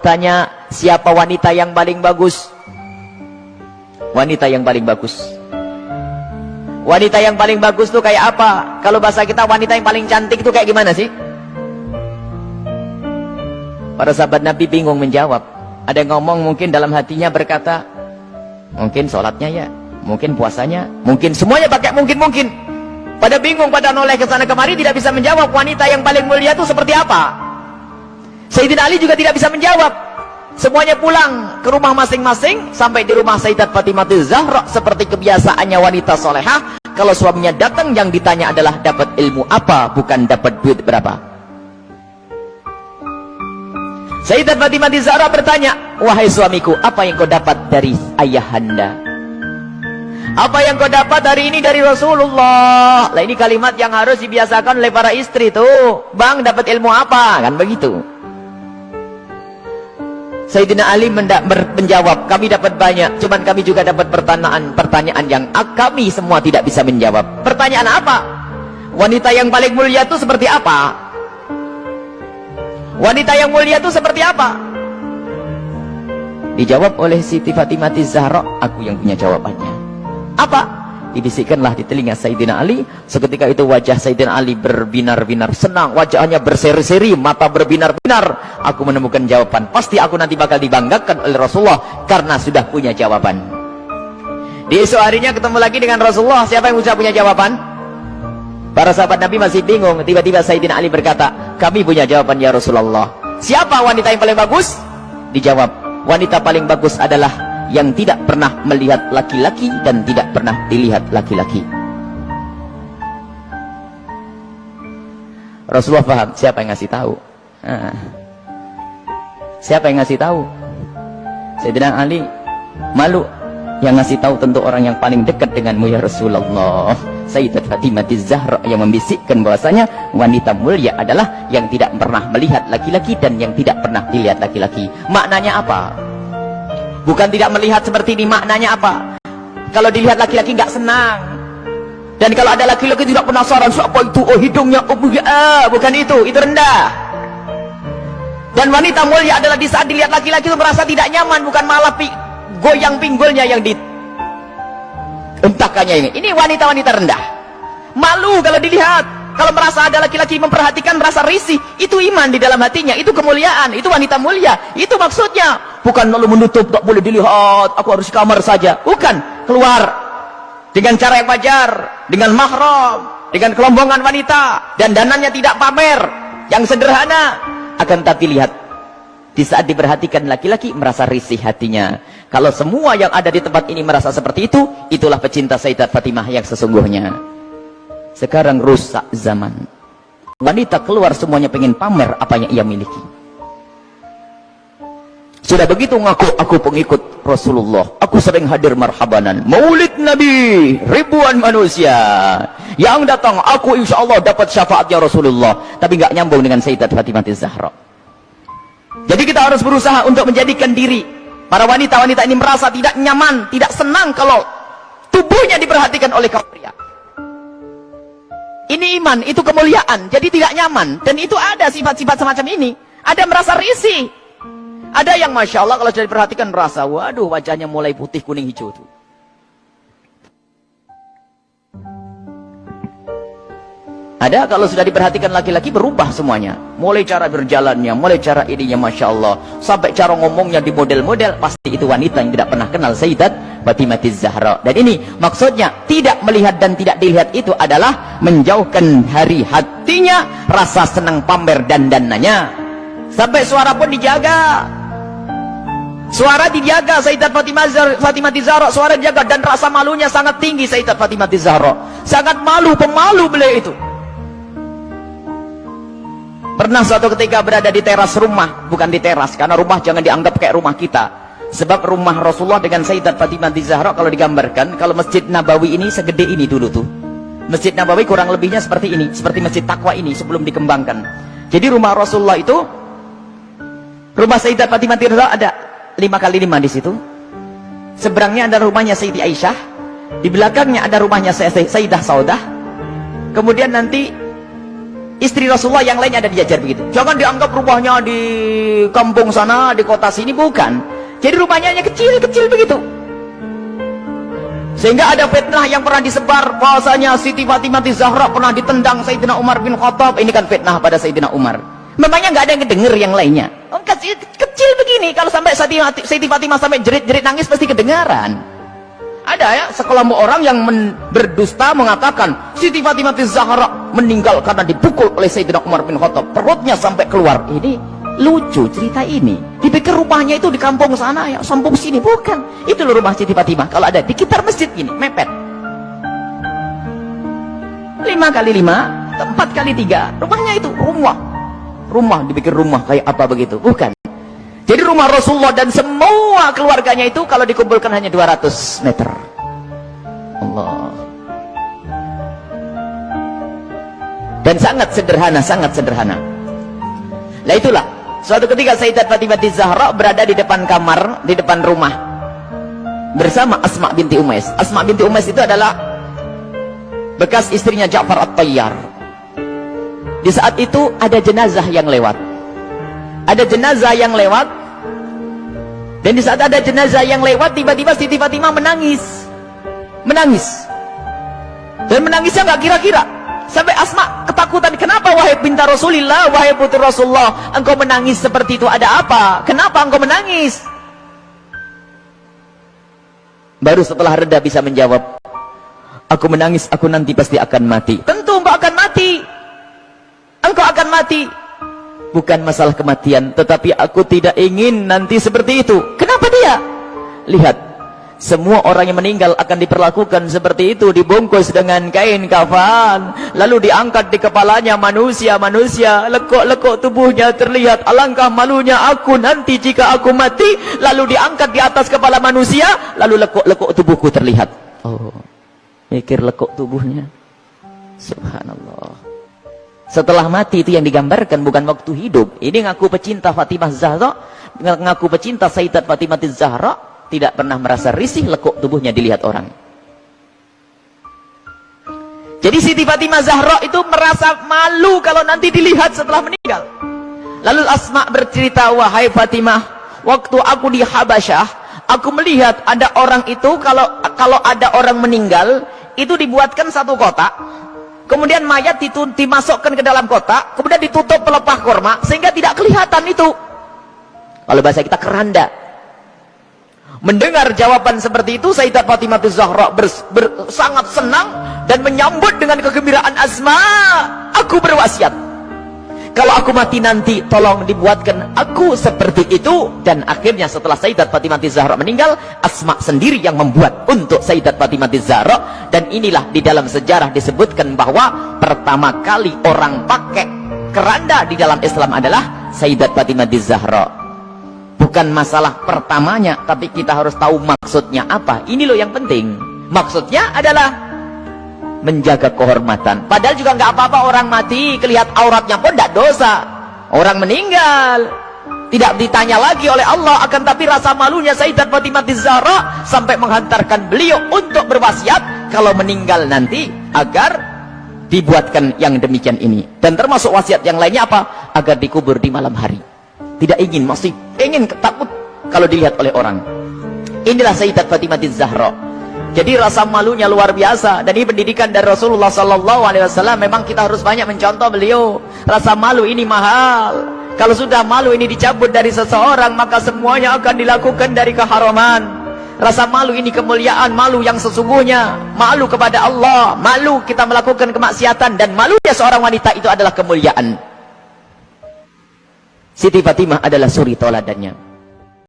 bertanya, siapa wanita yang paling bagus? Wanita yang paling bagus. Wanita yang paling bagus tuh kayak apa? Kalau bahasa kita, wanita yang paling cantik tuh kayak gimana sih? Para sahabat Nabi bingung menjawab. Ada yang ngomong mungkin dalam hatinya berkata, mungkin sholatnya ya, mungkin puasanya, mungkin semuanya pakai mungkin. Pada bingung, pada noleh ke sana kemari, tidak bisa menjawab wanita yang paling mulia itu seperti apa. Sayyidina Ali juga tidak bisa menjawab. Semuanya pulang ke rumah masing-masing. Sampai di rumah Sayyidat Fatimah Zahra, seperti kebiasaannya wanita solehah, kalau suaminya datang yang ditanya adalah dapat ilmu apa, bukan dapat duit berapa. Sayyidat Fatimah Zahra bertanya, wahai suamiku, apa yang kau dapat dari ayahanda? Apa yang kau dapat hari ini dari Rasulullah? Lah ini kalimat yang harus dibiasakan oleh para istri tuh. Bang, dapat ilmu apa? Kan begitu. Sayyidina Ali menjawab, kami dapat banyak, cuman kami juga dapat pertanyaan yang kami semua tidak bisa menjawab. Pertanyaan apa? Wanita yang paling mulia itu seperti apa? Wanita yang mulia itu seperti apa? Dijawab oleh Siti Fatimah Zahra, aku yang punya jawabannya. Apa? Dibisikkanlah di telinga Sayyidina Ali. Seketika itu wajah Sayyidina Ali berbinar-binar senang, wajahnya berseri-seri, mata berbinar-binar. Aku menemukan jawaban. Pasti aku nanti bakal dibanggakan oleh Rasulullah karena sudah punya jawaban. Di esok harinya ketemu lagi dengan Rasulullah. Siapa yang sudah punya jawaban? Para sahabat Nabi masih bingung. Tiba-tiba Sayyidina Ali berkata, kami punya jawaban ya Rasulullah. Siapa wanita yang paling bagus? Dijawab, wanita paling bagus adalah yang tidak pernah melihat laki-laki dan tidak pernah dilihat laki-laki. Rasulullah paham siapa yang ngasih tahu. Siapa yang ngasih tahu? Sayyidina Ali malu. Yang ngasih tahu tentu orang yang paling dekat denganmu ya Rasulullah. Sayyidat Fatimah Zahra yang membisikkan bahwasanya wanita mulia adalah yang tidak pernah melihat laki-laki dan yang tidak pernah dilihat laki-laki. Maknanya apa? Bukan tidak melihat seperti ini, maknanya apa? Kalau dilihat laki-laki nggak senang. Dan kalau ada laki-laki tidak penasaran, siapa itu? Oh hidungnya, oh bukan itu rendah. Dan wanita mulia adalah di saat dilihat laki-laki itu merasa tidak nyaman, bukan malah goyang pinggulnya yang dientahkannya ini. Ini wanita-wanita rendah. Malu kalau dilihat. Kalau merasa ada laki-laki memperhatikan, merasa risih, itu iman di dalam hatinya, itu kemuliaan, itu wanita mulia. Itu maksudnya. Bukan lalu menutup, tak boleh dilihat, aku harus di kamar saja. Bukan, keluar dengan cara yang wajar, dengan mahram, dengan kelombongan wanita, dan danannya tidak pamer, yang sederhana. Akan tapi lihat, di saat diperhatikan laki-laki merasa risih hatinya. Kalau semua yang ada di tempat ini merasa seperti itu, itulah pecinta Sayyidat Fatimah yang sesungguhnya. Sekarang rusak zaman. Wanita keluar semuanya pengen pamer apa yang ia miliki. Sudah begitu ngaku, aku pengikut Rasulullah. Aku sering hadir marhabanan. Maulid Nabi, ribuan manusia yang datang. Aku insya Allah dapat syafaatnya Rasulullah. Tapi nggak nyambung dengan Sayyidat Fatimah Zahra. Jadi kita harus berusaha untuk menjadikan diri para wanita-wanita ini merasa tidak nyaman, tidak senang kalau tubuhnya diperhatikan oleh kaum pria. Ini iman, itu kemuliaan, jadi tidak nyaman. Dan itu ada sifat-sifat semacam ini. Ada merasa risih. Ada yang Masya Allah kalau sudah diperhatikan merasa, waduh wajahnya mulai putih, kuning, hijau tuh. Ada kalau sudah diperhatikan laki-laki berubah semuanya. Mulai cara berjalannya, mulai cara ininya Masya Allah. Sampai cara ngomongnya di model-model. Pasti itu wanita yang tidak pernah kenal Sayyidat Fatimah Zahra. Dan ini maksudnya tidak melihat dan tidak dilihat itu adalah menjauhkan dari hatinya rasa senang pamer dan dananya. Sampai suara pun dijaga. Suara dijaga Sayyidat Fatimah Zahra, suara dijaga. Dan rasa malunya sangat tinggi Sayyidat Fatimah Zahra. Sangat malu, pemalu beliau itu. Pernah suatu ketika berada di teras rumah, bukan di teras, karena rumah jangan dianggap kayak rumah kita. Sebab rumah Rasulullah dengan Sayyidat Fatimah Zahra kalau digambarkan, kalau Masjid Nabawi ini segede ini dulu tuh. Masjid Nabawi kurang lebihnya seperti ini, seperti Masjid Taqwa ini sebelum dikembangkan. Jadi rumah Rasulullah itu, rumah Sayyidat Fatimah Zahra ada 5x5 di situ. Seberangnya ada rumahnya Sayyidi Aisyah, di belakangnya ada rumahnya Sayyidah Saudah. Kemudian nanti Istri Rasulullah yang lainnya ada diajar begitu. Jangan dianggap rumahnya di kampung sana, di kota sini, bukan. Jadi rumahnya hanya kecil-kecil begitu. Sehingga ada fitnah yang pernah disebar bahwasanya Siti Fatimah Zahra pernah ditendang Sayyidina Umar bin Khattab. Ini kan fitnah pada Sayyidina Umar. Memangnya nggak ada yang kedenger yang lainnya. Oh, kecil begini, kalau sampai Siti Fatimah sampai jerit-jerit nangis pasti kedengaran. Ada ya sekelompok orang yang berdusta mengatakan Siti Fatimah Zahra meninggal karena dipukul oleh Sayyidina Umar bin Khattab, perutnya sampai keluar. Ini lucu cerita ini. Dipikir rumahnya itu di kampung sana ya, kampung sini, bukan. Itu loh rumah Siti Fatimah. Kalau ada di sekitar masjid ini, mepet. 5 kali 5, 4 kali 3, rumahnya itu rumah dipikir rumah kayak apa begitu, bukan. Jadi rumah Rasulullah dan semua keluarganya itu kalau dikumpulkan hanya 200 meter. Allah. Dan sangat sederhana. Nah itulah, suatu ketika Sayyidat Fatimah Zahra berada di depan kamar, di depan rumah bersama Asma binti Umais. Asma binti Umais itu adalah bekas istrinya Ja'far At-Tayyar. Di saat itu ada jenazah yang lewat. Dan di saat ada jenazah yang lewat, tiba-tiba Siti Fatimah menangis. Dan menangisnya nggak kira-kira. Sampai Asma ketakutan. Kenapa wahai binti Rasulillah, wahai putri Rasulullah, engkau menangis seperti itu? Ada apa? Kenapa engkau menangis? Baru setelah reda bisa menjawab, aku menangis, aku nanti pasti akan mati. Tentu engkau akan mati. Engkau akan mati. Bukan masalah kematian, tetapi aku tidak ingin nanti seperti itu. Kenapa dia? Lihat, semua orang yang meninggal akan diperlakukan seperti itu, dibungkus dengan kain kafan, lalu diangkat di kepalanya manusia, lekuk-lekuk tubuhnya terlihat. Alangkah malunya aku nanti jika aku mati, lalu diangkat di atas kepala manusia, lalu lekuk-lekuk tubuhku terlihat. Oh, mikir lekuk tubuhnya. Subhanallah. Setelah mati itu yang digambarkan, bukan waktu hidup. Ini ngaku pecinta Fatimah Zahra, ngaku pecinta Sayyidat Fatimah Zahra, tidak pernah merasa risih lekuk tubuhnya dilihat orang. Jadi Siti Fatimah Zahra itu merasa malu kalau nanti dilihat setelah meninggal. Lalu Asma bercerita, wahai Fatimah, waktu aku di Habasyah, aku melihat ada orang itu, kalau ada orang meninggal, itu dibuatkan satu kotak. Kemudian mayat dimasukkan ke dalam kotak, kemudian ditutup pelepah kurma sehingga tidak kelihatan itu. Kalau bahasa kita keranda. Mendengar jawaban seperti itu, Sayyidat Fatimah Zahra sangat senang dan menyambut dengan kegembiraan. Asma, aku berwasiat, kalau aku mati nanti tolong dibuatkan aku seperti itu. Dan akhirnya setelah Sayyidat Fatimah Zahra meninggal, Asma sendiri yang membuat untuk Sayyidat Fatimah Zahra. Dan inilah di dalam sejarah disebutkan bahwa pertama kali orang pakai keranda di dalam Islam adalah Sayyidat Fatimah Zahra. Bukan masalah pertamanya, tapi kita harus tahu maksudnya apa. Ini loh yang penting. Maksudnya adalah menjaga kehormatan. Padahal juga nggak apa-apa orang mati kelihat auratnya pun tidak dosa. Orang meninggal tidak ditanya lagi oleh Allah. Akan tapi rasa malunya Sayyidat Fatimah Zahra sampai menghantarkan beliau untuk berwasiat kalau meninggal nanti agar dibuatkan yang demikian ini. Dan termasuk wasiat yang lainnya apa? Agar dikubur di malam hari. Tidak ingin, masih ingin, takut kalau dilihat oleh orang. Inilah Sayyidat Fatimah Zahra. Jadi rasa malunya luar biasa. Dan ini pendidikan dari Rasulullah SAW. Memang kita harus banyak mencontoh beliau. Rasa malu ini mahal. Kalau sudah malu ini dicabut dari seseorang, maka semuanya akan dilakukan dari keharaman. Rasa malu ini kemuliaan, malu yang sesungguhnya. Malu kepada Allah, malu kita melakukan kemaksiatan. Dan malunya seorang wanita itu adalah kemuliaan. Siti Fatimah adalah suri toladannya.